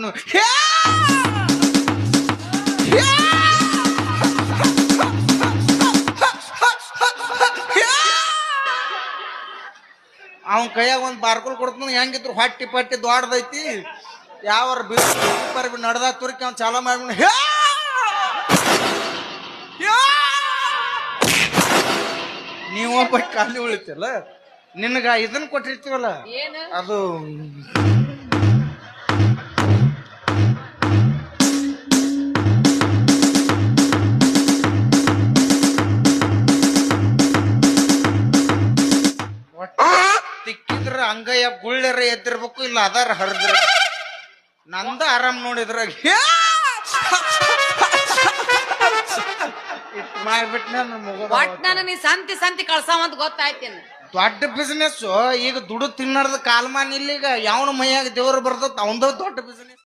ಮಾಡ್ಬಿಡ್ನು ಅವನ್ ಕೈಯಾಗ ಒಂದ್ ಬಾರ್ಕೊಲ್ ಕೊಡ್ತಾನ ಹೆಂಗಿದ್ರು ಹೊಟ್ಟಿ ಪಟ್ಟಿ ದೊಡ್ಡದೈತಿ ಯಾವ ನಡ್ದ ತುರ್ಕಿ ಅವ್ನ್ ಚಾಲ ಮಾಡ್ಬಿಡ್ ನೀವೊಬ್ಬ ಖಾಲಿ ಉಳಿತಿಲ್ಲ ನಿನಗ ಇದನ್ ಕೊಟ್ಟಿರ್ತೀವಲ್ಲ ಅದು ತಿಕ್ಕಿದ್ರ ಅಂಗಯ್ಯ ಗುಳ್ಳೆರ ಎದ್ದಿರ್ಬೇಕು ಇಲ್ಲ ಅದಾರ ಹರಿದ್ರ ನಂದ ಆರಾಮ್ ನೋಡಿದ್ರಾಗ ನಾನು ನೀ ಸಂತಿ ಸಂತಿ ಕಳ್ಸಾವಂತ ಗೊತ್ತಾಯ್ತೇನ ದೊಡ್ಡ ಬಿಸಿನೆಸ್ ಈಗ ದುಡ್ಡು ತಿನ್ನೋದ್ ಕಾಲ್ಮಾನ್ ಇಲ್ಲ ಈಗ ಯಾವನ ಮೈಯಾಗ ದೇವ್ರು ಬರ್ತದ ಅವಂದ ದೊಡ್ಡ ಬಿಸಿನೆಸ್